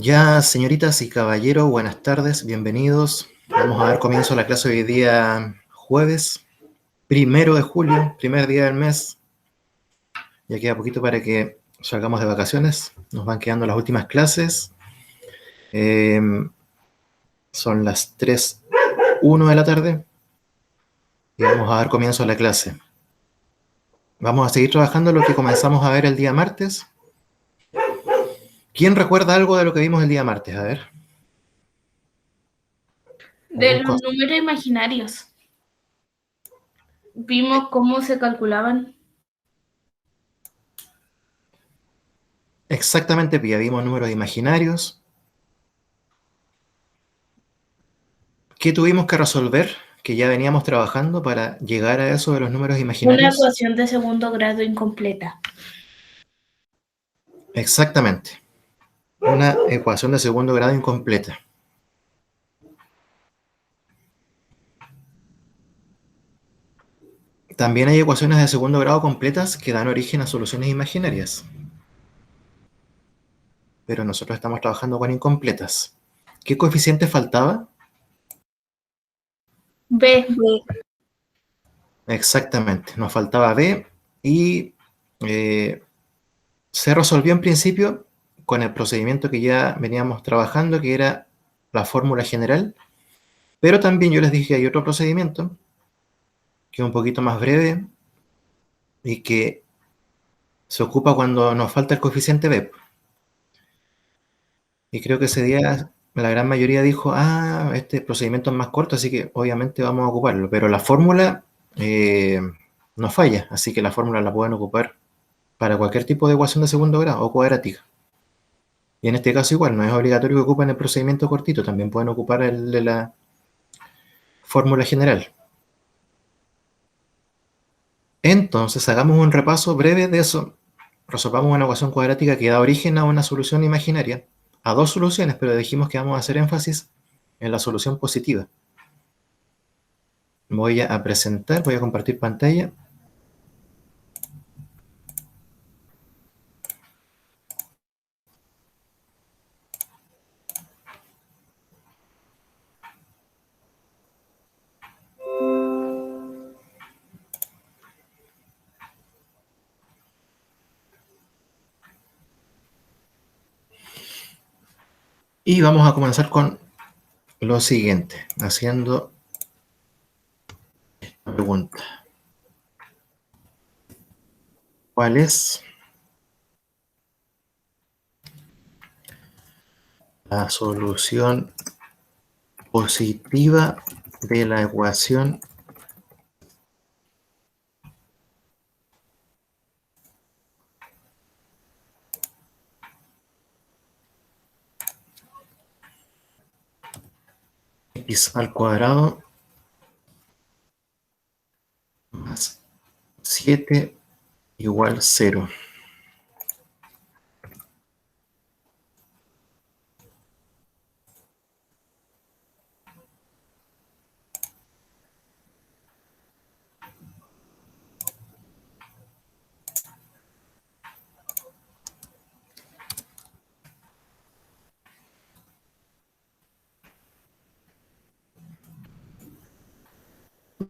Ya, señoritas y caballeros, buenas tardes, bienvenidos. Vamos a dar comienzo a la clase hoy día jueves, 1 de julio, primer día del mes. Ya queda poquito para que salgamos de vacaciones. Nos van quedando las últimas clases. Son las 3:01 de la tarde y vamos a dar comienzo a la clase. Vamos a seguir trabajando lo que comenzamos a ver el día martes. ¿Quién recuerda algo de lo que vimos el día martes? A ver. De los números imaginarios. Vimos cómo se calculaban. Exactamente, Pía. Vimos números imaginarios. ¿Qué tuvimos que resolver? Que ya veníamos trabajando para llegar a eso de los números Una imaginarios. ecuación de segundo grado incompleta. Exactamente. Una ecuación de segundo grado incompleta. También hay ecuaciones de segundo grado completas que dan origen a soluciones imaginarias. Pero nosotros estamos trabajando con incompletas. ¿Qué coeficiente faltaba? B. Exactamente. Nos faltaba B y se resolvió en principio con el procedimiento que ya veníamos trabajando, que era la fórmula general. Pero también yo les dije que hay otro procedimiento que es un poquito más breve y que se ocupa cuando nos falta el coeficiente B. Y creo que ese día la gran mayoría dijo, este procedimiento es más corto, así que obviamente vamos a ocuparlo. Pero la fórmula no falla, así que la fórmula la pueden ocupar para cualquier tipo de ecuación de segundo grado o cuadrática. Y en este caso igual, no es obligatorio que ocupen el procedimiento cortito, también pueden ocupar el de la fórmula general. Entonces, hagamos un repaso breve de eso. Resolvamos una ecuación cuadrática que da origen a una solución imaginaria, a dos soluciones, pero dijimos que vamos a hacer énfasis en la solución positiva. Voy a presentar, voy a compartir pantalla. Y vamos a comenzar con lo siguiente, haciendo esta pregunta. ¿Cuál es la solución positiva de la ecuación x al cuadrado más 7 igual 0?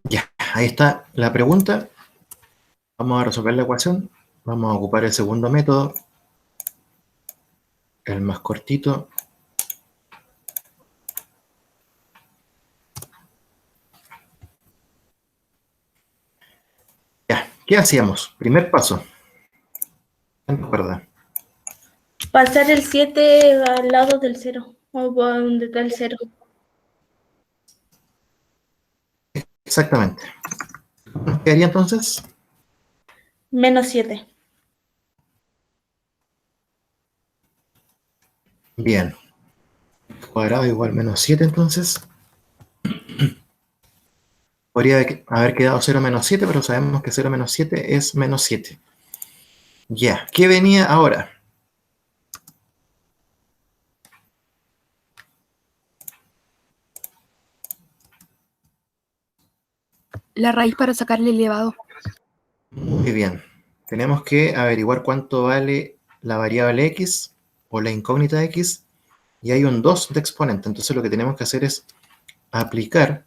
Ya, ahí está la pregunta. Vamos a resolver la ecuación. Vamos a ocupar el segundo método, el más cortito. Ya, ¿qué hacíamos? Primer paso. ¿Quién recuerda? Pasar el 7 al lado del 0. O donde está el 0. Exactamente. ¿Qué haría entonces? Menos 7. Bien. Cuadrado igual menos 7 entonces. Podría haber quedado 0 menos 7, pero sabemos que 0 menos 7 es menos 7. Ya, ¿qué venía ahora? La raíz para sacarle el elevado. Muy bien. Tenemos que averiguar cuánto vale la variable x o la incógnita x y hay un 2 de exponente. Entonces lo que tenemos que hacer es aplicar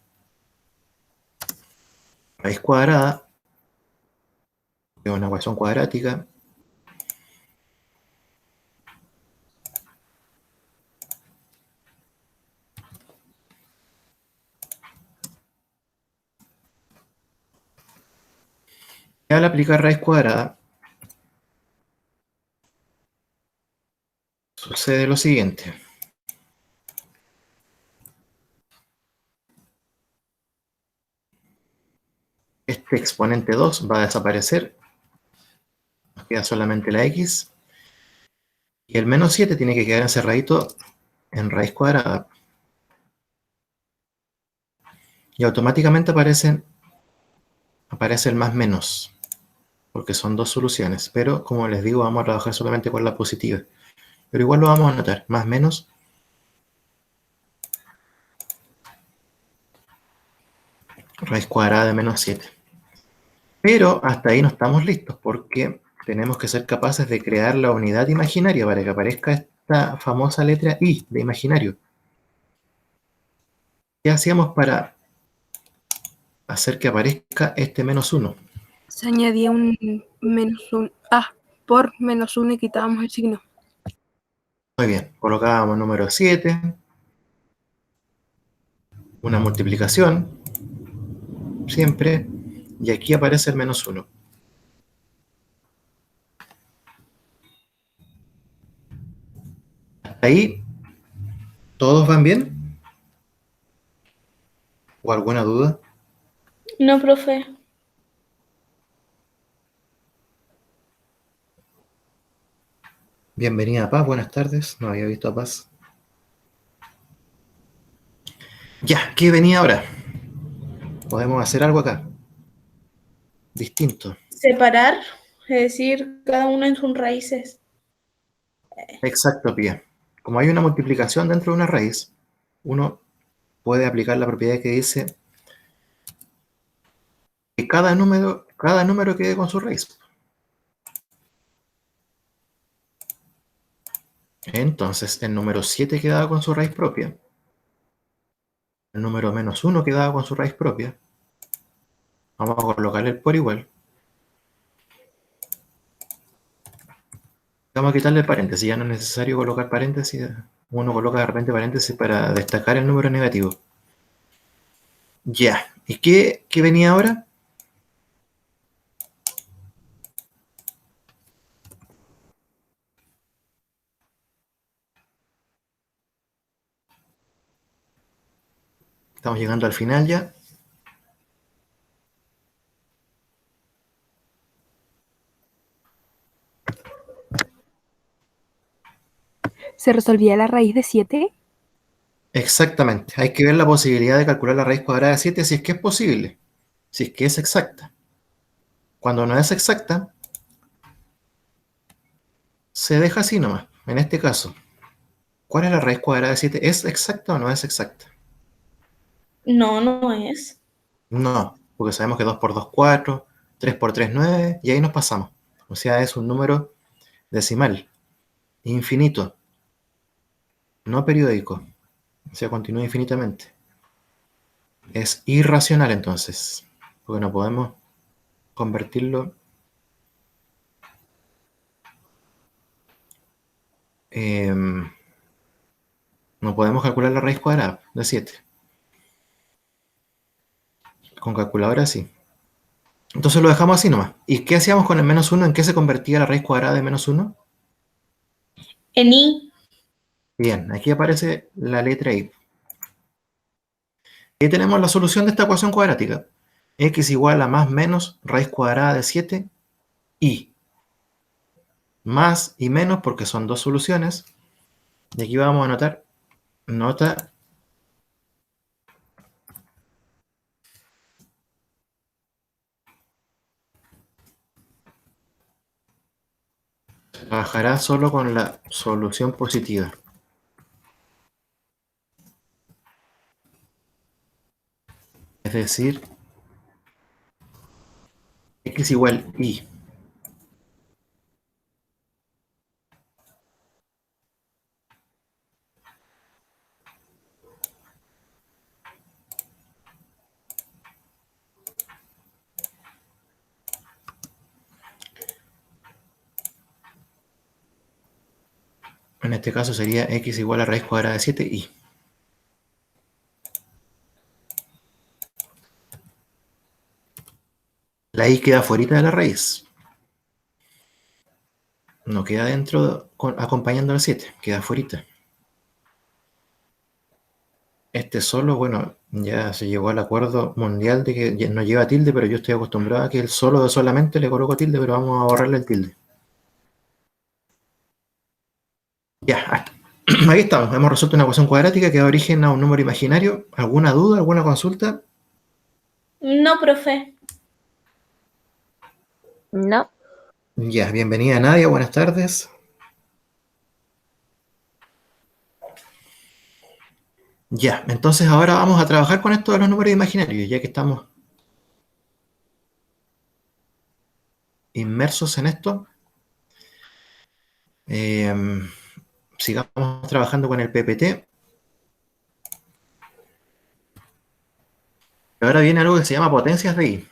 raíz cuadrada, que es una ecuación cuadrática, y al aplicar raíz cuadrada sucede lo siguiente. Este exponente 2 va a desaparecer, nos queda solamente la x, y el menos 7 tiene que quedar encerradito en raíz cuadrada. Y automáticamente aparece el más menos, porque son dos soluciones. Pero como les digo, vamos a trabajar solamente con la positiva. Pero igual lo vamos a anotar, más menos raíz cuadrada de menos 7. Pero hasta ahí no estamos listos, porque tenemos que ser capaces de crear la unidad imaginaria para que aparezca esta famosa letra I de imaginario. ¿Qué hacíamos para hacer que aparezca este menos 1? Se añadía un menos 1. Por menos 1 y quitábamos el signo. Muy bien, colocábamos número 7, una multiplicación, siempre, y aquí aparece el menos 1. Hasta ahí, ¿todos van bien? ¿O alguna duda? No, profe. Bienvenida a Paz, buenas tardes, no había visto a Paz. Ya, ¿qué venía ahora? Podemos hacer algo acá, distinto. Separar, es decir, cada uno en sus raíces. Exacto, Pía. Como hay una multiplicación dentro de una raíz, uno puede aplicar la propiedad que dice que cada número quede con su raíz. Entonces, el número 7 quedaba con su raíz propia. El número menos 1 quedaba con su raíz propia. Vamos a colocarle el por igual. Vamos a quitarle el paréntesis, ya no es necesario colocar paréntesis. Uno coloca de repente paréntesis para destacar el número negativo. Ya, ¿y qué venía ahora? Estamos llegando al final ya. ¿Se resolvía la raíz de 7? Exactamente, hay que ver la posibilidad de calcular la raíz cuadrada de 7 si es que es posible, si es que es exacta. Cuando no es exacta, se deja así nomás. En este caso, ¿cuál es la raíz cuadrada de 7? ¿Es exacta o no es exacta? No, no es. No, porque sabemos que 2 por 2 4, 3 por 3 9, y ahí nos pasamos. O sea, es un número decimal, infinito, no periódico. O sea, continúa infinitamente. Es irracional entonces, porque no podemos convertirlo. No podemos calcular la raíz cuadrada de 7. Con calculadora sí. Entonces lo dejamos así nomás. ¿Y qué hacíamos con el menos 1? ¿En qué se convertía la raíz cuadrada de menos 1? En I. Bien, aquí aparece la letra I. Y tenemos la solución de esta ecuación cuadrática. X igual a más menos raíz cuadrada de 7 y más y menos porque son dos soluciones. Y aquí vamos a anotar nota trabajará solo con la solución positiva. Es decir, X igual Y. En este caso sería x igual a raíz cuadrada de 7y. La y queda fuera de la raíz. No queda dentro acompañando a la 7, queda fuera. Este solo, bueno, ya se llegó al acuerdo mundial de que no lleva tilde, pero yo estoy acostumbrado a que el solo de solamente le coloco tilde, pero vamos a borrarle el tilde. Ya, aquí estamos. Hemos resuelto una ecuación cuadrática que da origen a un número imaginario. ¿Alguna duda, alguna consulta? No, profe. No. Ya, bienvenida Nadia, buenas tardes. Ya, entonces ahora vamos a trabajar con esto de los números imaginarios, ya que estamos inmersos en esto. Sigamos trabajando con el PPT. Ahora viene algo que se llama potencias de I.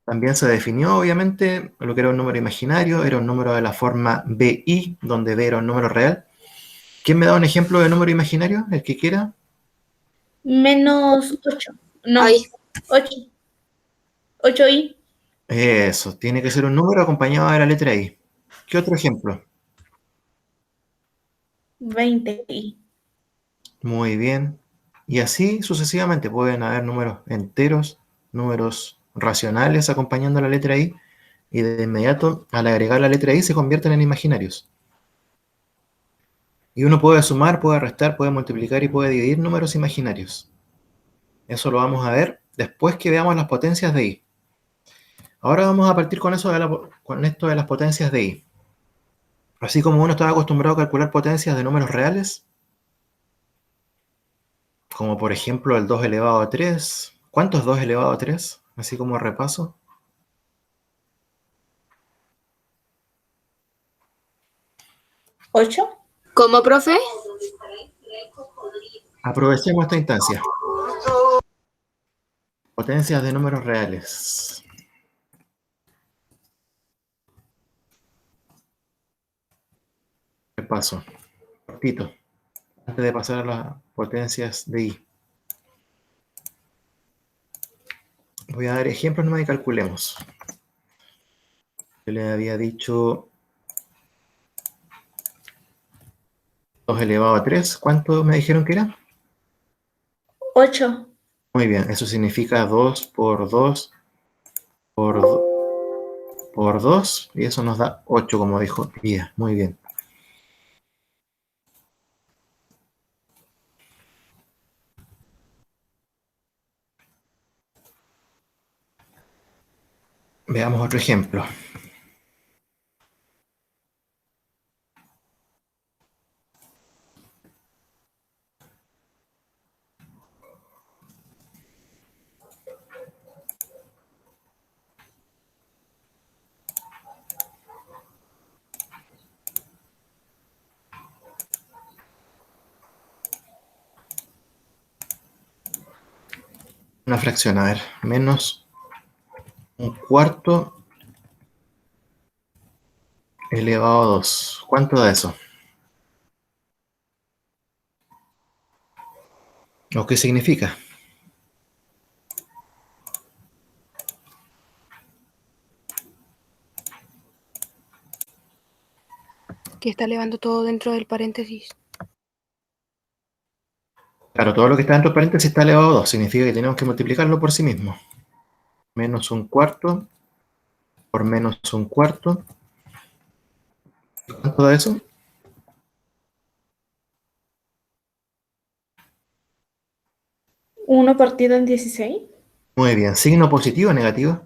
También se definió, obviamente, lo que era un número imaginario, era un número de la forma BI, donde B era un número real. ¿Quién me da un ejemplo de número imaginario? El que quiera. Menos 8. No, Ahí. 8. 8i. Eso, tiene que ser un número acompañado de la letra I. ¿Qué otro ejemplo? 20i. Muy bien. Y así sucesivamente pueden haber números enteros, números racionales acompañando la letra I, y de inmediato, al agregar la letra I, se convierten en imaginarios. Y uno puede sumar, puede restar, puede multiplicar y puede dividir números imaginarios. Eso lo vamos a ver después que veamos las potencias de I. Ahora vamos a partir con esto de las potencias de I. Así como uno estaba acostumbrado a calcular potencias de números reales, como por ejemplo el 2 elevado a 3. ¿Cuánto es 2 elevado a 3? Así como repaso. 8. ¿Cómo, profe? Aprovechemos esta instancia. Potencias de números reales. Repaso. Cortito. Antes de pasar a las potencias de I. Voy a dar ejemplos nomás y calculemos. Yo le había dicho 2 elevado a 3. ¿Cuánto me dijeron que era? 8. Muy bien, eso significa 2 por 2 por 2, y eso nos da 8, como dijo Pía. Muy bien. Veamos otro ejemplo. Una fracción, a ver, menos un cuarto elevado a 2. ¿Cuánto da eso? ¿O qué significa? Que está elevando todo dentro del paréntesis. Claro, todo lo que está dentro del paréntesis está elevado a 2. Significa que tenemos que multiplicarlo por sí mismo. Menos un cuarto por menos un cuarto. ¿Cuánto da eso? 1 partido en 16. Muy bien. ¿Signo positivo o negativo?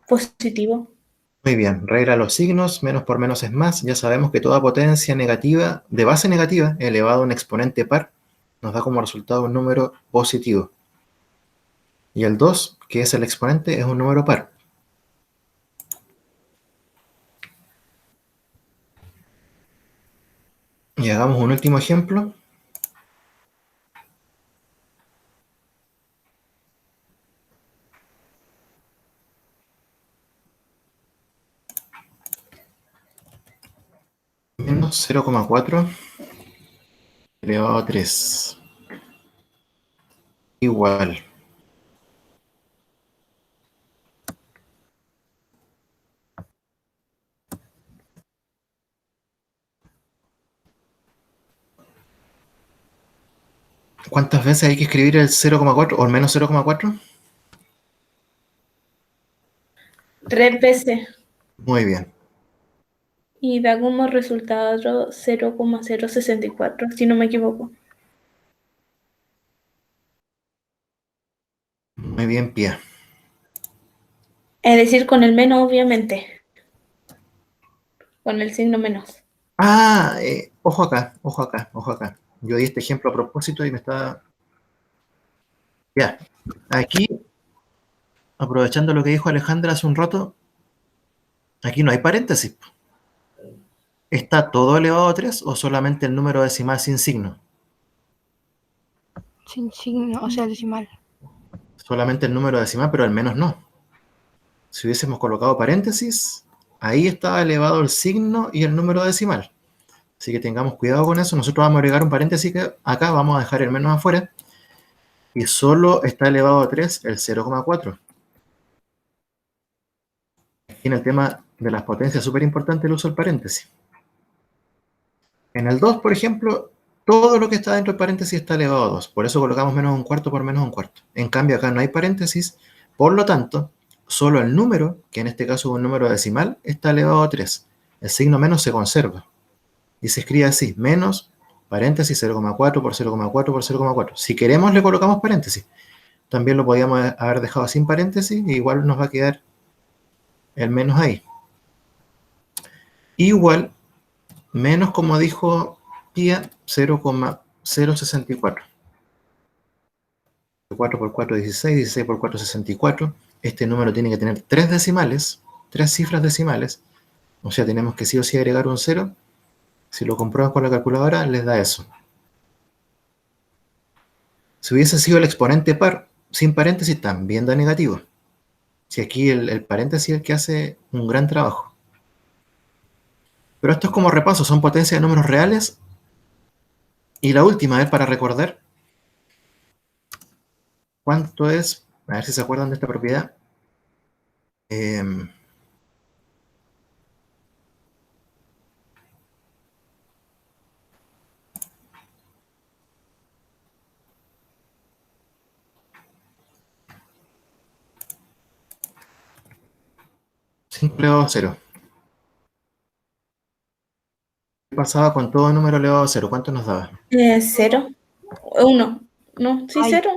Positivo. Muy bien. Regla de los signos. Menos por menos es más. Ya sabemos que toda potencia negativa, de base negativa, elevado a un exponente par, nos da como resultado un número positivo. Y el 2, que es el exponente, es un número par. Y hagamos un último ejemplo. Menos 0,4 elevado a 3. Igual. ¿Cuántas veces hay que escribir el 0,4 o el menos 0,4? 3 veces. Muy bien. Y da como resultado 0,064, si no me equivoco. Muy bien, Pía. Es decir, con el menos, obviamente. Con el signo menos. Ah, ojo acá, ojo acá, ojo acá. Yo di este ejemplo a propósito y me estaba... Ya, aquí, aprovechando lo que dijo Alejandra hace un rato, aquí no hay paréntesis. ¿Está todo elevado a 3 o solamente el número decimal sin signo? Sin signo, o sea, decimal. Solamente el número decimal, pero al menos no. Si hubiésemos colocado paréntesis, ahí estaba elevado el signo y el número decimal. Así que tengamos cuidado con eso. Nosotros vamos a agregar un paréntesis que acá vamos a dejar el menos afuera. Y solo está elevado a 3 el 0,4. Aquí en el tema de las potencias es súper importante el uso del paréntesis. En el 2, por ejemplo, todo lo que está dentro del paréntesis está elevado a 2. Por eso colocamos menos un cuarto por menos un cuarto. En cambio, acá no hay paréntesis. Por lo tanto, solo el número, que en este caso es un número decimal, está elevado a 3. El signo menos se conserva. Y se escribe así, menos paréntesis 0,4 por 0,4 por 0,4. Si queremos le colocamos paréntesis. También lo podíamos haber dejado sin paréntesis y igual nos va a quedar el menos ahí. Igual, menos como dijo Pía, 0,064. 4 por 4, 16, 16 por 4, 64. Este número tiene que tener 3 decimales, 3 cifras decimales. O sea, tenemos que sí o sí agregar un 0. Si lo comprueban con la calculadora, les da eso. Si hubiese sido el exponente par, sin paréntesis, también da negativo. Si aquí el paréntesis es el que hace un gran trabajo. Pero esto es como repaso, son potencias de números reales. Y la última vez para recordar cuánto es, a ver si se acuerdan de esta propiedad. Simple elevado a 0. ¿Qué pasaba con todo número elevado a 0? ¿Cuánto nos daba? 0. 1. No, sí, Ay. 0.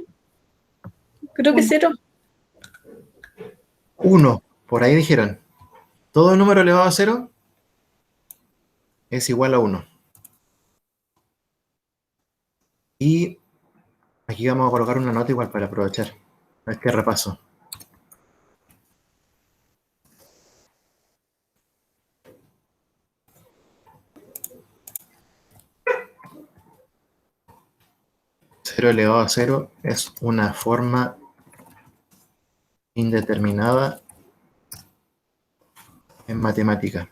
Creo que Uno. 0. 1. Por ahí dijeron. Todo número elevado a 0 es igual a 1. Y aquí vamos a colocar una nota igual para aprovechar este repaso. Cero elevado a 0 es una forma indeterminada en matemática.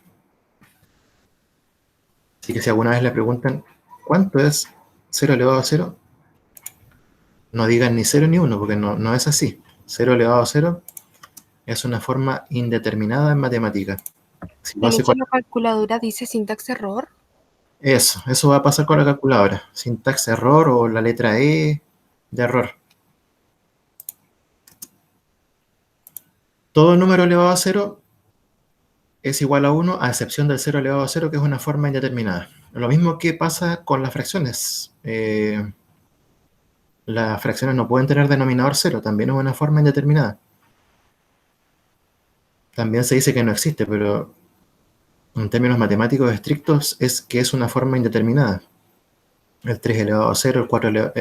Así que si alguna vez le preguntan ¿cuánto es 0 elevado a 0? No digan ni 0 ni 1 porque no es así. 0 elevado a 0 es una forma indeterminada en matemática. Si lo En hace hecho, con... la calculadora dice sintaxis error. Eso va a pasar con la calculadora. Sintaxis error o la letra E de error. Todo número elevado a 0 es igual a 1 a excepción del 0 elevado a 0 que es una forma indeterminada. Lo mismo que pasa con las fracciones. Las fracciones no pueden tener denominador 0, también es una forma indeterminada. También se dice que no existe, pero en términos matemáticos estrictos es que es una forma indeterminada. El 3 elevado a 0, el 4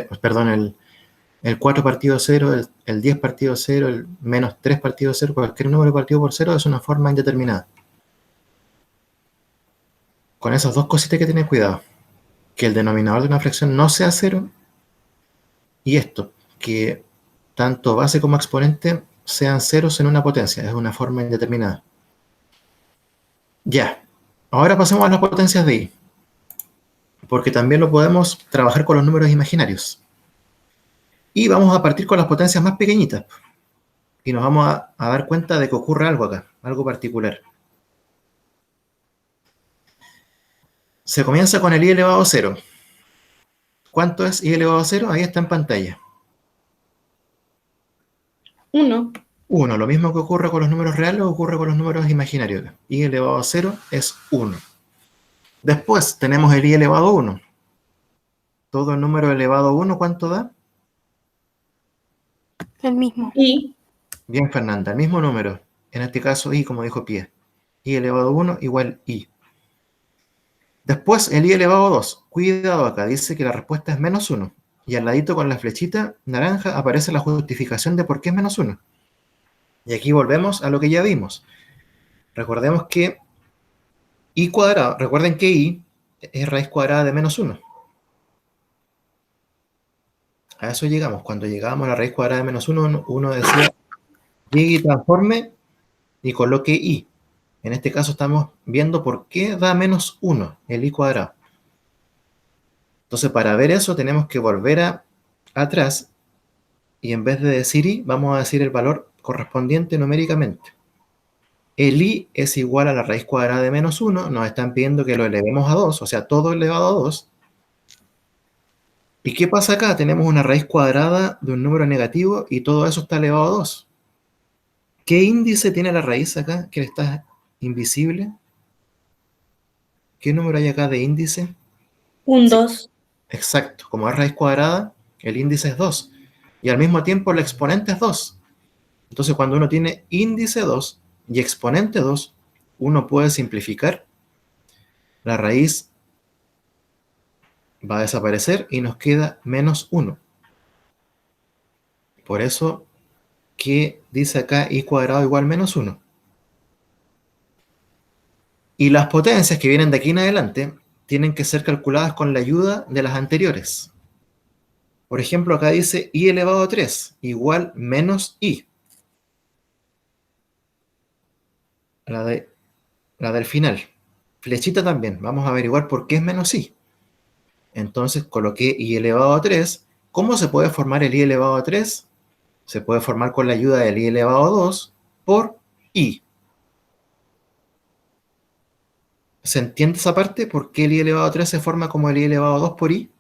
el 4 partido 0, el 10 partido 0, el menos 3 partido 0, cualquier número partido por 0 es una forma indeterminada. Con esas dos cositas hay que tener cuidado. Que el denominador de una fracción no sea 0 y esto, que tanto base como exponente sean ceros en una potencia, es una forma indeterminada. Ya, ahora pasemos a las potencias de i. porque también lo podemos trabajar con los números imaginarios. Y vamos a partir con las potencias más pequeñitas. Y nos vamos a dar cuenta de que ocurre algo acá, algo particular. Se comienza con el i elevado a 0. ¿Cuánto es i elevado a 0? Ahí está en pantalla. 1. 1. Lo mismo que ocurre con los números reales ocurre con los números imaginarios. I elevado a 0 es 1. Después tenemos el i elevado a 1. Todo el número elevado a 1, ¿cuánto da? El mismo. Y Bien, Fernanda, el mismo número. En este caso, i, como dijo Pie. I elevado a 1 igual i. Después, el i elevado a 2. Cuidado acá, dice que la respuesta es menos 1. Y al ladito con la flechita naranja aparece la justificación de por qué es menos 1. Y aquí volvemos a lo que ya vimos. Recordemos que i cuadrado, recuerden que i es raíz cuadrada de menos 1. A eso llegamos. Cuando llegábamos a la raíz cuadrada de menos 1, uno decía, llegue y transforme y coloque i. En este caso estamos viendo por qué da menos 1, el i cuadrado. Entonces, para ver eso tenemos que volver atrás y en vez de decir i, vamos a decir el valor correspondiente numéricamente. El i es igual a la raíz cuadrada de menos 1, nos están pidiendo que lo elevemos a 2, o sea, todo elevado a 2. ¿Y qué pasa acá? Tenemos una raíz cuadrada de un número negativo y todo eso está elevado a 2. ¿Qué índice tiene la raíz acá que está invisible? ¿Qué número hay acá de índice? un Sí, 2. exacto. Como es raíz cuadrada, el índice es 2. Y al mismo tiempo el exponente es 2. Entonces cuando uno tiene índice 2 y exponente 2, uno puede simplificar. La raíz va a desaparecer y nos queda menos 1. Por eso que dice acá i cuadrado igual menos 1. Y las potencias que vienen de aquí en adelante tienen que ser calculadas con la ayuda de las anteriores. Por ejemplo, acá dice i elevado a 3 igual menos i. La del final. Flechita también. Vamos a averiguar por qué es menos i. Entonces coloqué i elevado a 3. ¿Cómo se puede formar el i elevado a 3? Se puede formar con la ayuda del i elevado a 2 por i. ¿Se entiende esa parte? ¿Por qué el i elevado a 3 se forma como el i elevado a 2 por i?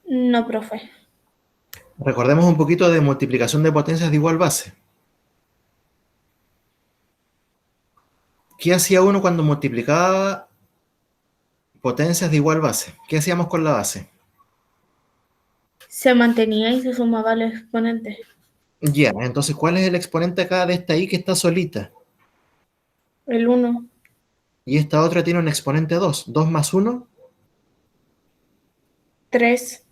No, profe. Recordemos un poquito de multiplicación de potencias de igual base. ¿Qué hacía uno cuando multiplicaba potencias de igual base? ¿Qué hacíamos con la base? Se mantenía y se sumaba al exponente. Ya, entonces, ¿cuál es el exponente acá de esta i que está solita? El 1. Y esta otra tiene un exponente 2. 2 más 1. 3.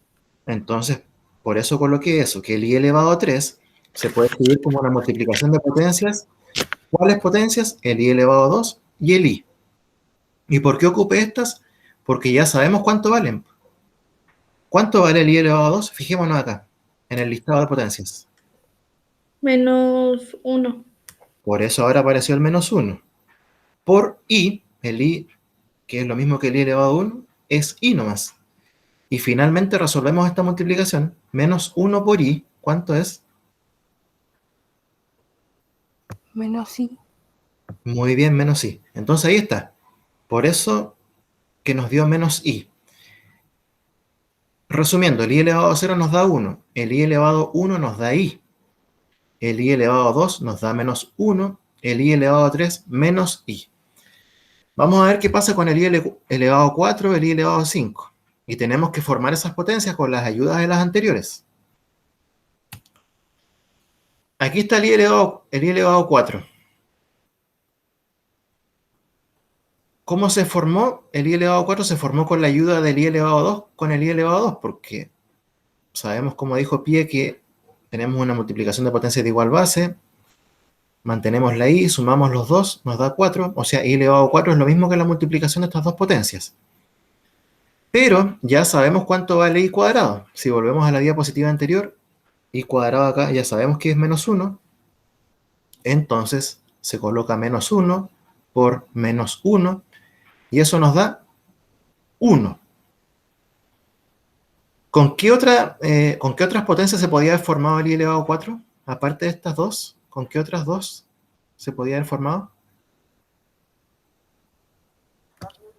Entonces, por eso coloqué eso, que el i elevado a 3 se puede escribir como una multiplicación de potencias. ¿Cuáles potencias? El i elevado a 2 y el i. ¿Y por qué ocupé estas? Porque ya sabemos cuánto valen. ¿Cuánto vale el i elevado a 2? Fijémonos acá, en el listado de potencias. Menos 1. Por eso ahora apareció el menos 1. Por i, el i, que es lo mismo que el i elevado a 1, es i nomás. Y finalmente resolvemos esta multiplicación. Menos 1 por i, ¿cuánto es? Menos i. Muy bien, menos i. Entonces ahí está. Por eso que nos dio menos i. Resumiendo, el i elevado a 0 nos da 1. El i elevado a 1 nos da i. El i elevado a 2 nos da menos 1. El i elevado a 3 menos i. Vamos a ver qué pasa con el i elevado a 4, el i elevado a 5. Y tenemos que formar esas potencias con las ayudas de las anteriores. Aquí está el i elevado a 4. ¿Cómo se formó? El i elevado a 4 se formó con la ayuda del i elevado a 2 con el i elevado a 2, porque sabemos, como dijo Pie, que tenemos una multiplicación de potencias de igual base, mantenemos la i, sumamos los dos, nos da 4, o sea, i elevado a 4 es lo mismo que la multiplicación de estas dos potencias. Pero ya sabemos cuánto vale i cuadrado. Si volvemos a la diapositiva anterior, i cuadrado acá ya sabemos que es menos 1, entonces se coloca menos 1 por menos 1, Y eso nos da 1. ¿Con qué otras potencias se podía haber formado el i elevado a 4? Aparte de estas dos, ¿con qué otras dos se podía haber formado?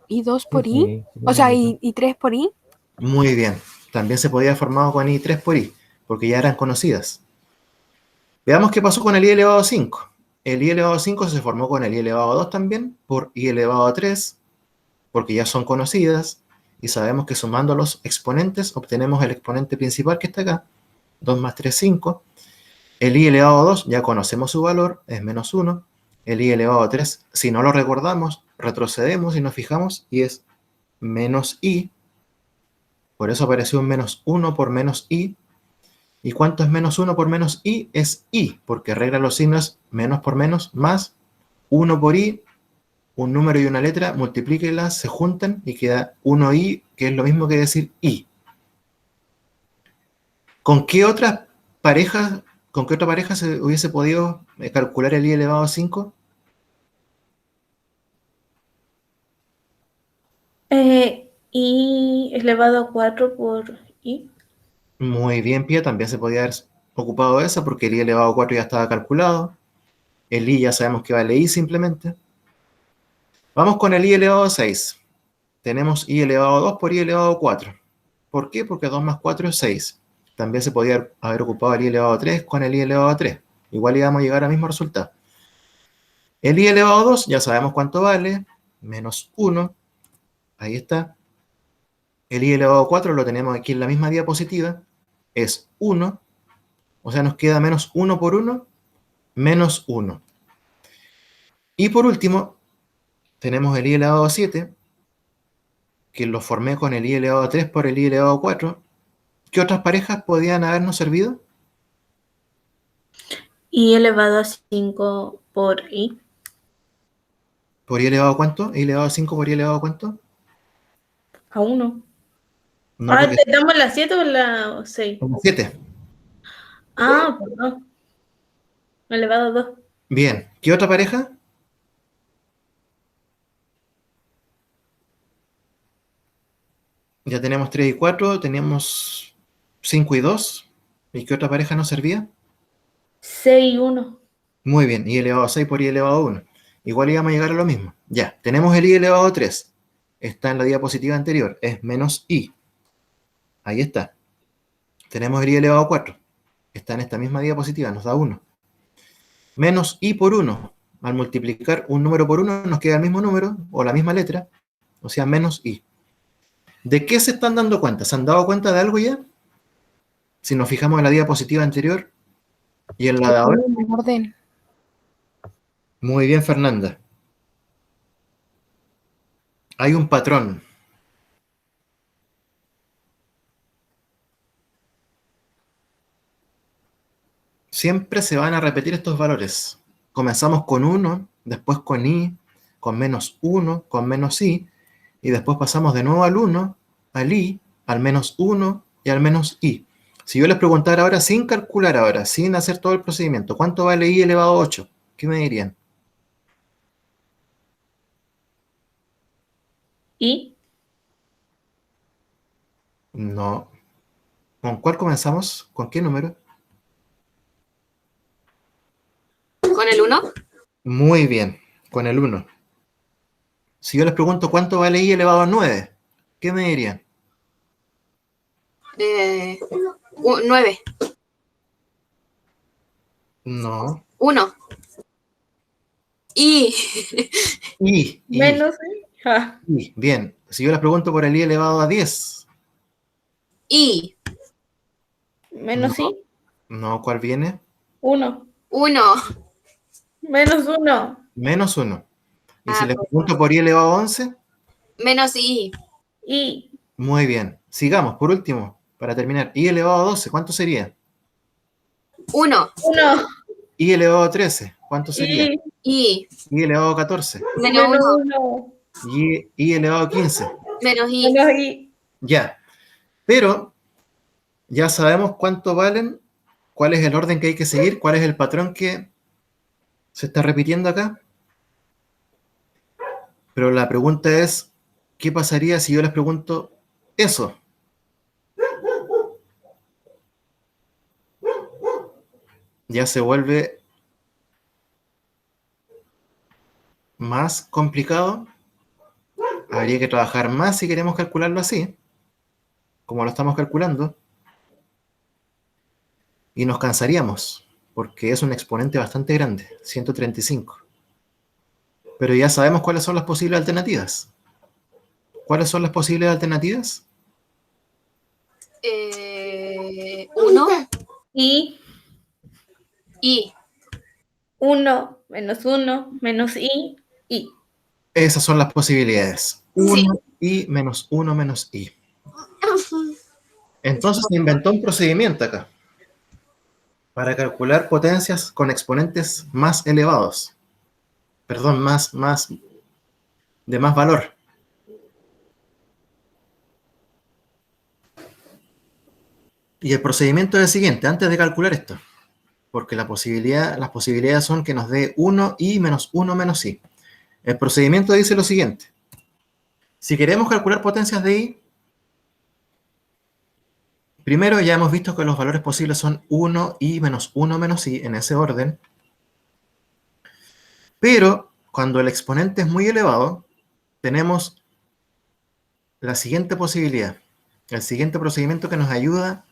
¿Y 2 por i? O sea, ¿y 3 por i? Muy bien. También se podía haber formado con i3 por i, porque ya eran conocidas. Veamos qué pasó con el i elevado a 5. El i elevado a 5 se formó con el i elevado a 2 también, por i elevado a 3, porque ya son conocidas, y sabemos que sumando los exponentes obtenemos el exponente principal que está acá, 2 más 3, 5. El i elevado a 2 ya conocemos su valor, es menos 1. El i elevado a 3, si no lo recordamos, retrocedemos y nos fijamos, y es menos i. Por eso apareció un menos 1 por menos i. ¿Y cuánto es menos 1 por menos i? Es i, porque regla los signos menos por menos, más 1 por i, un número y una letra, multiplíquenlas, se juntan y queda 1i, que es lo mismo que decir i. ¿Con qué otra pareja se hubiese podido calcular el i elevado a 5? I elevado a 4 por i. Muy bien, Pia, también se podía haber ocupado esa porque el i elevado a 4 ya estaba calculado. El i ya sabemos que vale i simplemente. Vamos con el i elevado a 6. Tenemos i elevado a 2 por i elevado a 4. ¿Por qué? Porque 2 más 4 es 6. También se podía haber ocupado el i elevado a 3 con el i elevado a 3. Igual íbamos a llegar al mismo resultado. El i elevado a 2 ya sabemos cuánto vale, menos 1. Ahí está. El i elevado a 4 lo tenemos aquí en la misma diapositiva. Es 1. O sea, nos queda menos 1 por 1, menos 1. Y por último, tenemos el i elevado a 7, que lo formé con el i elevado a 3 por el i elevado a 4. ¿Qué otras parejas podían habernos servido? I elevado a 5 por i. ¿Por i elevado a cuánto? ¿I elevado a 5 por i elevado a cuánto? A 1. No, porque ¿te damos la 7 o la 6? somos 7. Perdón. Elevado a 2. Bien. ¿Qué otra pareja? Ya tenemos 3 y 4, teníamos 5 y 2. ¿Y qué otra pareja nos servía? 6 y 1. Muy bien, i elevado a 6 por i elevado a 1. Igual íbamos a llegar a lo mismo. Ya, tenemos el i elevado a 3. Está en la diapositiva anterior, es menos i. Ahí está. Tenemos el i elevado a 4. Está en esta misma diapositiva, nos da 1. Menos i por 1. Al multiplicar un número por 1 nos queda el mismo número o la misma letra, o sea, menos i. ¿De qué se están dando cuenta? ¿Se han dado cuenta de algo ya? Si nos fijamos en la diapositiva anterior y en la de ahora. En orden. Muy bien, Fernanda. Hay un patrón. Siempre se van a repetir estos valores. Comenzamos con 1, después con i, con menos 1, con menos i, y después pasamos de nuevo al 1, al i, al menos 1 y al menos i. Si yo les preguntara ahora, sin calcular ahora, sin hacer todo el procedimiento, ¿cuánto vale i elevado a 8? ¿Qué me dirían? ¿Y? No. ¿Con cuál comenzamos? ¿Con qué número? ¿Con el 1? Muy bien, con el 1. Si yo les pregunto cuánto vale i elevado a 9, ¿qué me dirían? 9. No. 1. Y I. Menos i. I. Bien. Si yo les pregunto por el i elevado a 10. Y Menos i. No, ¿cuál viene? 1. 1. Menos 1. Menos 1. Y si les Pues, pregunto por i elevado a 11, menos y. I. muy bien. Sigamos, por último, para terminar. I elevado a 12, ¿cuánto sería? 1. 1. I elevado a 13, ¿cuánto sería? I. Y I elevado a 14. menos Menos 1. 1. I elevado a 15. Menos y. Menos i. Ya. Pero ya sabemos cuánto valen, cuál es el orden que hay que seguir, cuál es el patrón que se está repitiendo acá. Pero la pregunta es, ¿qué pasaría si yo les pregunto eso? Ya se vuelve más complicado. Habría que trabajar más si queremos calcularlo así, como lo estamos calculando. Y nos cansaríamos, porque es un exponente bastante grande, 135. Pero ya sabemos cuáles son las posibles alternativas. ¿Cuáles son las posibles alternativas? 1 Y y 1 menos 1 menos i, y. Esas son las posibilidades. Sí. 1 y menos 1 menos i. Entonces se inventó un procedimiento acá para calcular potencias con exponentes más elevados. Perdón, de más valor. Y el procedimiento es el siguiente, antes de calcular esto, porque las posibilidades son que nos dé 1 y menos 1 menos i. El procedimiento dice lo siguiente. Si queremos calcular potencias de i, primero ya hemos visto que los valores posibles son 1 y menos 1 menos i, en ese orden. Pero cuando el exponente es muy elevado, tenemos la siguiente posibilidad, el siguiente procedimiento que nos ayuda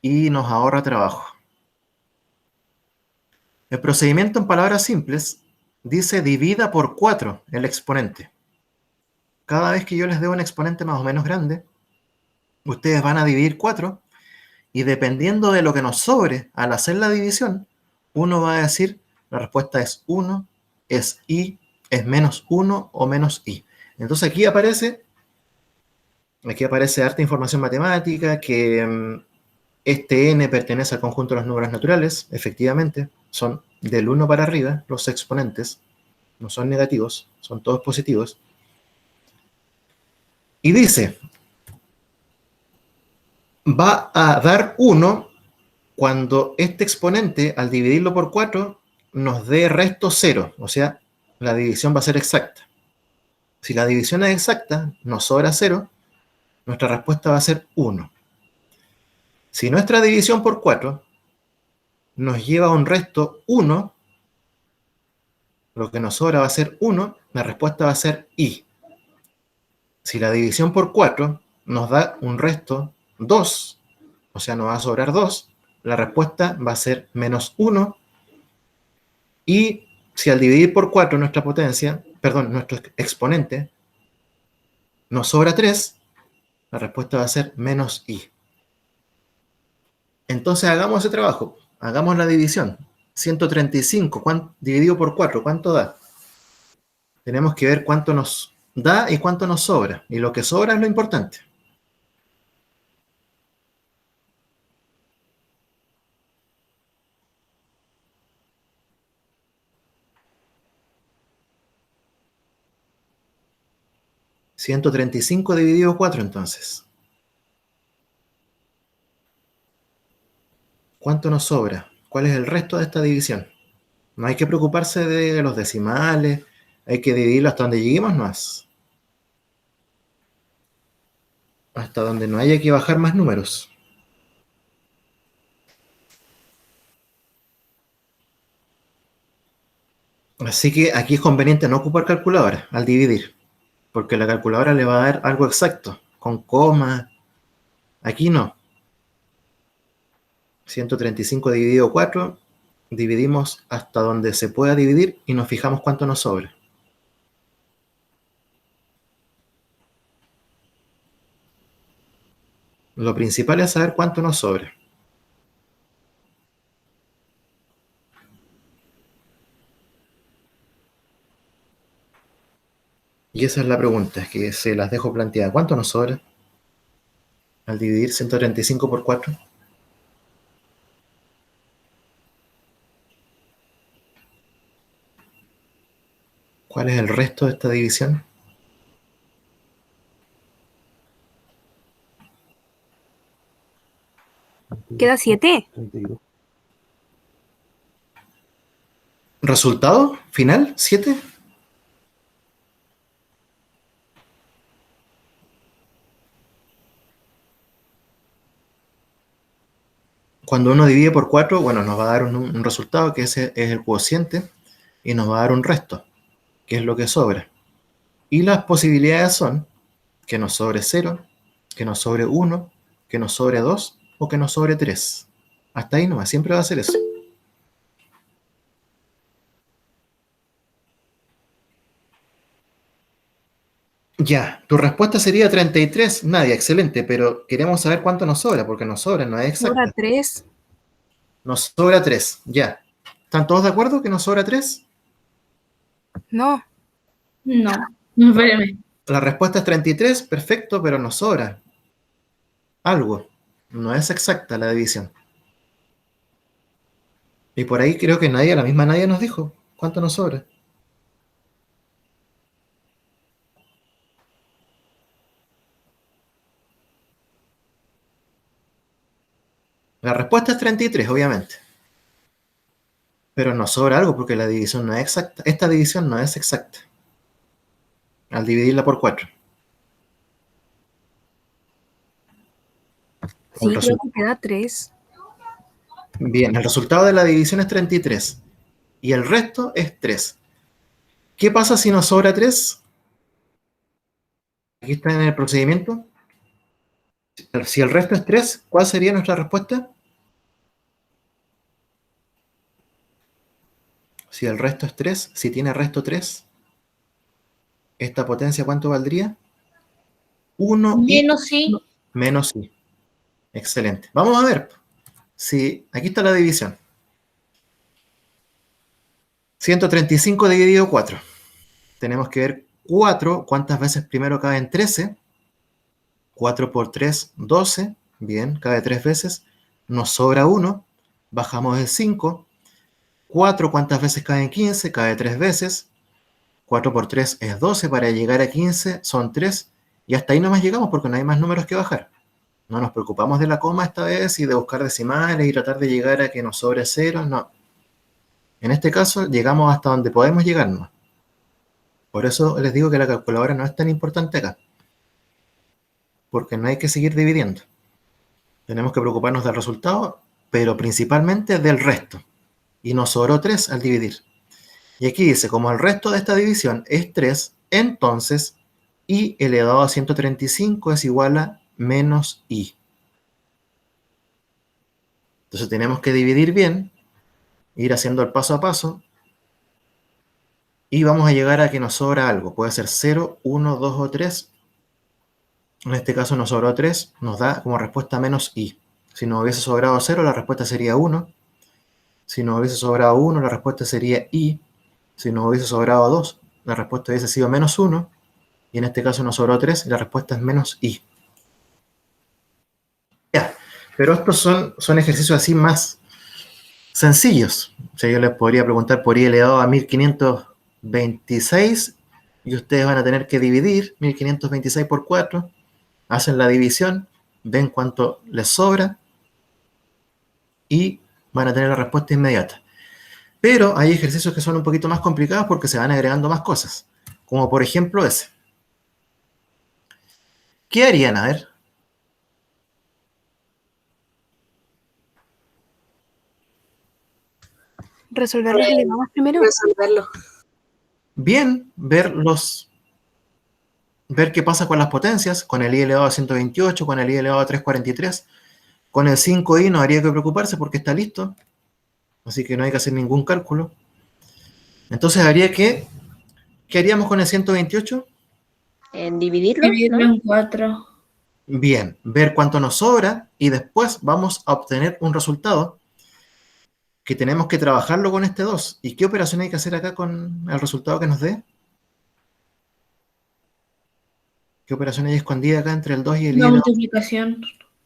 y nos ahorra trabajo. El procedimiento, en palabras simples, dice divida por 4 el exponente. Cada vez que yo les dé un exponente más o menos grande, ustedes van a dividir 4 y dependiendo de lo que nos sobre al hacer la división, uno va a decir, la respuesta es 1, es i, es menos 1 o menos i. Entonces aquí aparece harta información matemática, que este n pertenece al conjunto de los números naturales, efectivamente, son del 1 para arriba los exponentes, no son negativos, son todos positivos. Y dice, va a dar 1 cuando este exponente, al dividirlo por 4, nos dé resto 0, o sea, la división va a ser exacta. Si la división es exacta, nos sobra 0, nuestra respuesta va a ser 1. Si nuestra división por 4 nos lleva a un resto 1, lo que nos sobra va a ser 1, la respuesta va a ser i. Si la división por 4 nos da un resto 2, o sea, nos va a sobrar 2, la respuesta va a ser menos 1. Y si al dividir por 4 nuestra potencia, perdón, nuestro exponente, nos sobra 3, la respuesta va a ser menos i. Entonces hagamos ese trabajo, hagamos la división. 135 dividido por 4, ¿cuánto da? Tenemos que ver cuánto nos da y cuánto nos sobra. Y lo que sobra es lo importante. ¿135 dividido 4 entonces? ¿Cuánto nos sobra? ¿Cuál es el resto de esta división? No hay que preocuparse de los decimales, hay que dividirlo hasta donde lleguemos más. Hasta donde no haya que bajar más números. Así que aquí es conveniente no ocupar calculadora al dividir, porque la calculadora le va a dar algo exacto, con coma. Aquí no. 135 dividido 4, dividimos hasta donde se pueda dividir y nos fijamos cuánto nos sobra. Lo principal es saber cuánto nos sobra. Y esa es la pregunta, que se las dejo planteada. ¿Cuánto nos sobra al dividir 135 por 4? ¿Cuál es el resto de esta división? Queda 7. ¿Resultado final? ¿7? cuando uno divide por 4, bueno, nos va a dar un resultado que ese es el cociente y nos va a dar un resto, que es lo que sobra. Y las posibilidades son que nos sobre 0, que nos sobre 1, que nos sobre 2 o que nos sobre 3. Hasta ahí nomás, siempre va a ser eso. Ya, tu respuesta sería 33, Nadia, excelente, pero queremos saber cuánto nos sobra, porque nos sobra, no es Sobra exacta. 3. Nos sobra 3, ya. ¿Están todos de acuerdo que nos sobra 3? No. No, espérame. La respuesta es 33, perfecto, pero nos sobra algo. No es exacta la división. Y por ahí creo que Nadia, la misma Nadia nos dijo cuánto nos sobra. La respuesta es 33, obviamente. Pero nos sobra algo porque la división no es exacta. Esta división no es exacta. Al dividirla por 4. Sí, creo que queda 3. Bien, el resultado de la división es 33. Y el resto es 3. ¿Qué pasa si nos sobra 3? Aquí está en el procedimiento. Si el resto es 3, ¿cuál sería nuestra respuesta? Si el resto es 3, si tiene resto 3, ¿esta potencia cuánto valdría? 1 y Menos I. menos I. Excelente. Vamos a ver. Si aquí está la división. 135 dividido 4. Tenemos que ver 4, ¿cuántas veces primero cabe en 13? 4 por 3, 12. Bien, cabe 3 veces. Nos sobra 1. Bajamos el 5. 4, ¿cuántas veces cabe en 15? Cabe 3 veces. 4 por 3 es 12. Para llegar a 15 son 3. Y hasta ahí nomás llegamos porque no hay más números que bajar. No nos preocupamos de la coma esta vez y de buscar decimales y tratar de llegar a que nos sobre 0. No. En este caso llegamos hasta donde podemos llegar nomás. Por eso les digo que la calculadora no es tan importante acá. Porque no hay que seguir dividiendo. Tenemos que preocuparnos del resultado, pero principalmente del resto. Y nos sobró 3 al dividir. Y aquí dice, como el resto de esta división es 3, entonces I elevado a 135 es igual a menos I. Entonces tenemos que dividir bien, ir haciendo el paso a paso, y vamos a llegar a que nos sobra algo. Puede ser 0, 1, 2 o 3. En este caso nos sobró 3, nos da como respuesta menos I. Si nos hubiese sobrado 0, la respuesta sería 1. Si nos hubiese sobrado 1, la respuesta sería I. Si nos hubiese sobrado 2, la respuesta hubiese sido menos 1. Y en este caso nos sobró 3 y la respuesta es menos I. Ya, pero estos son ejercicios así más sencillos. O sea, yo les podría preguntar por I elevado a 1526 y ustedes van a tener que dividir 1526 por 4. Hacen la división, ven cuánto les sobra y van a tener la respuesta inmediata. Pero hay ejercicios que son un poquito más complicados porque se van agregando más cosas. Como por ejemplo ese. ¿Qué harían? A ver. Resolver los elevados primero. Resolverlo. Bien, ver qué pasa con las potencias, con el I elevado a 128, con el I elevado a 343. Con el 5i no habría que preocuparse porque está listo. Así que no hay que hacer ningún cálculo. Entonces habría que... ¿Qué haríamos con el 128? En dividirlo, Dividirlo ¿no? en 4. Bien, ver cuánto nos sobra y después vamos a obtener un resultado que tenemos que trabajarlo con este 2. ¿Y qué operación hay que hacer acá con el resultado que nos dé? ¿Qué operación hay escondida acá entre el 2 y el La I? multiplicación.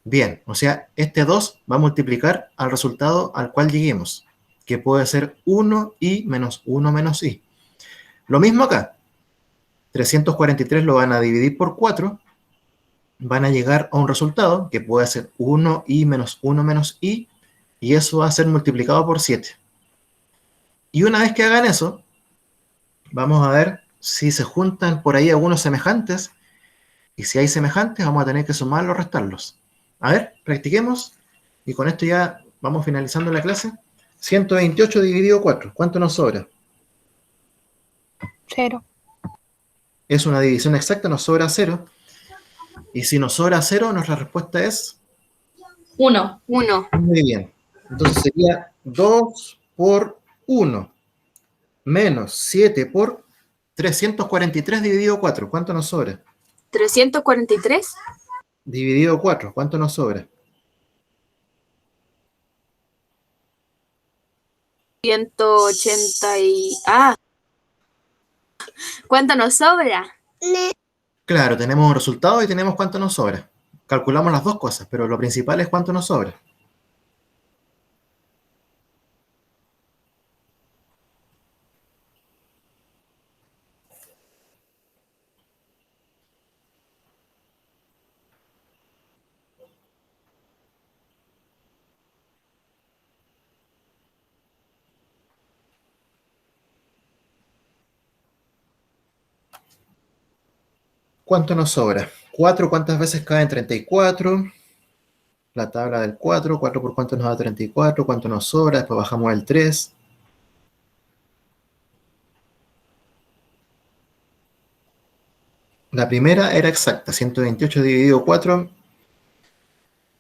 Bien, o sea, este 2 va a multiplicar al resultado al cual lleguemos, que puede ser 1i menos 1 menos i. Lo mismo acá. 343 lo van a dividir por 4, van a llegar a un resultado que puede ser 1i menos 1 menos i, y eso va a ser multiplicado por 7. Y una vez que hagan eso, vamos a ver si se juntan por ahí algunos semejantes, y si hay semejantes vamos a tener que sumarlos o restarlos. A ver, practiquemos, y con esto ya vamos finalizando la clase. 128 dividido 4, ¿cuánto nos sobra? 0. Es una división exacta, nos sobra 0. Y si nos sobra 0, nuestra respuesta es 1. 1. muy bien. Entonces sería 2 por 1 menos 7 por 343 dividido 4. ¿Cuánto nos sobra? 343. Dividido 4. ¿Cuánto nos sobra? 180 y... Ah. ¿Cuánto nos sobra? Claro, tenemos un resultado y tenemos cuánto nos sobra. Calculamos las dos cosas, pero lo principal es cuánto nos sobra. ¿Cuánto nos sobra? 4, ¿cuántas veces cae en 34? La tabla del 4, 4 por cuánto nos da 34, cuánto nos sobra, después bajamos el 3. La primera era exacta, 128 dividido 4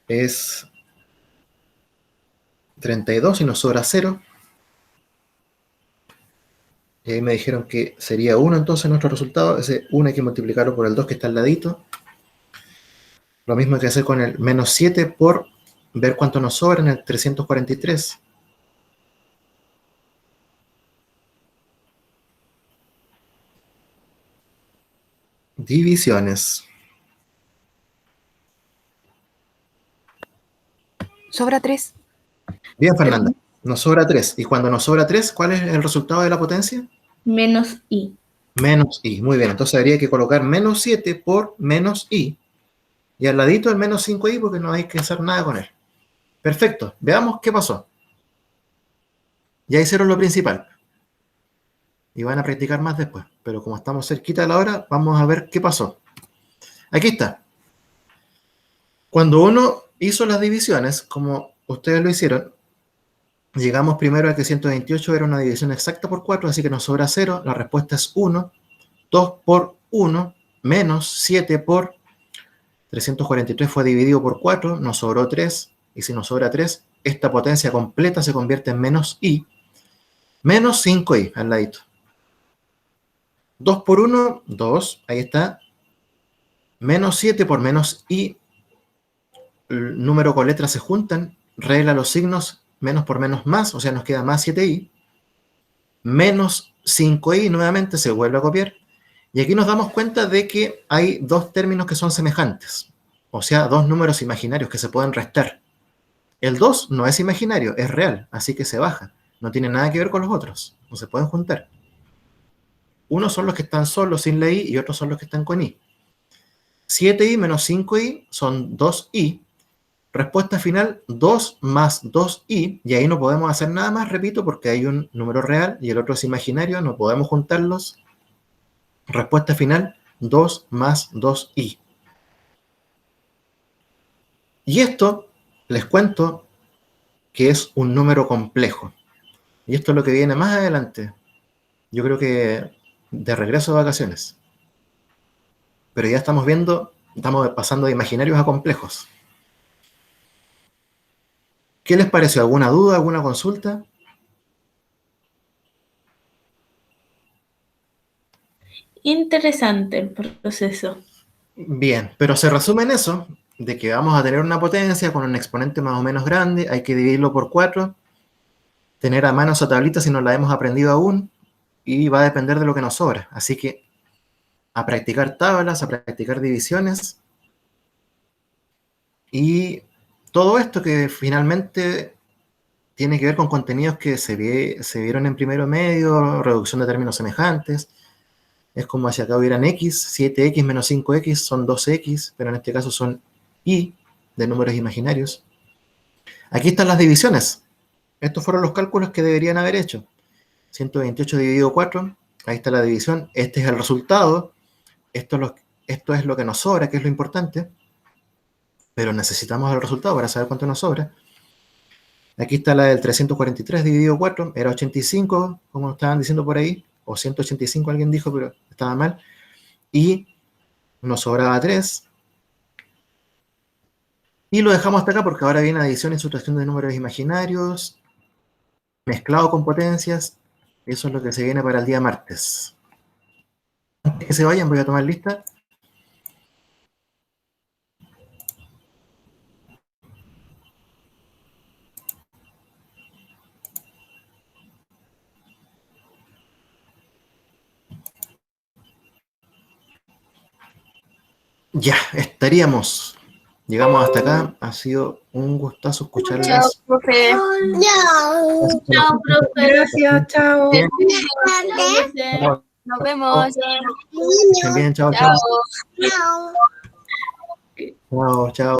es 32 y nos sobra 0. Y ahí me dijeron que sería 1 entonces nuestro resultado. Ese 1 hay que multiplicarlo por el 2 que está al ladito. Lo mismo hay que hacer con el menos 7 por ver cuánto nos sobra en el 343. Divisiones. Sobra 3. Bien, Fernanda. Nos sobra 3. Y cuando nos sobra 3, ¿cuál es el resultado de la potencia? Menos I. Menos i. Muy bien. Entonces habría que colocar menos 7 por menos i. Y al ladito el menos 5i porque no hay que hacer nada con él. Perfecto. Veamos qué pasó. Ya hicieron lo principal. Y van a practicar más después. Pero como estamos cerquita de la hora, vamos a ver qué pasó. Aquí está. Cuando uno hizo las divisiones, como ustedes lo hicieron, llegamos primero a que 128 era una división exacta por 4, así que nos sobra 0. La respuesta es 1. 2 por 1 menos 7 por 343 fue dividido por 4, nos sobró 3. Y si nos sobra 3, esta potencia completa se convierte en menos i. Menos 5i al ladito. 2 por 1, 2. Ahí está. Menos 7 por menos i. El número con letras se juntan. Regla los signos. Menos por menos más. O sea, nos queda más 7i. Menos 5i nuevamente se vuelve a copiar. Y aquí nos damos cuenta de que hay dos términos que son semejantes. O sea, dos números imaginarios que se pueden restar. El 2 no es imaginario, es real. Así que se baja. No tiene nada que ver con los otros. No se pueden juntar. Unos son los que están solos sin la i y otros son los que están con i. 7i menos 5i son 2i. Respuesta final, 2 más 2i. Y ahí no podemos hacer nada más, repito, porque hay un número real y el otro es imaginario. No podemos juntarlos. Respuesta final, 2 más 2i. Y esto, les cuento, que es un número complejo. Y esto es lo que viene más adelante. Yo creo que de regreso de vacaciones. Pero ya estamos viendo, estamos pasando de imaginarios a complejos. ¿Qué les pareció? ¿Alguna duda, alguna consulta? Interesante el proceso. Bien, pero se resume en eso, de que vamos a tener una potencia con un exponente más o menos grande, hay que dividirlo por 4, tener a mano esa tablita si no la hemos aprendido aún, y va a depender de lo que nos sobra. Así que a practicar tablas, a practicar divisiones, y todo esto que finalmente tiene que ver con contenidos que se vieron en primero medio, reducción de términos semejantes. Es como si acá hubieran x, 7x menos 5x son 2x, pero en este caso son y de números imaginarios. Aquí están las divisiones. Estos fueron los cálculos que deberían haber hecho. 128 dividido 4, ahí está la división. Este es el resultado. Esto es lo que nos sobra, que es lo importante. Pero necesitamos el resultado para saber cuánto nos sobra. Aquí está la del 343 dividido 4, era 85, como estaban diciendo por ahí, o 185 alguien dijo, pero estaba mal. Y nos sobraba 3. Y lo dejamos hasta acá porque ahora viene adición y sustracción de números imaginarios, mezclado con potencias. Eso es lo que se viene para el día martes. Antes que se vayan, voy a tomar lista. Ya, estaríamos. Llegamos hasta acá. Ha sido un gustazo Chao, escucharlas. profe. Chao, profe. Gracias, chao. Bien. Nos vemos. Estén bien, chao, chao. Chao. Chao, chao.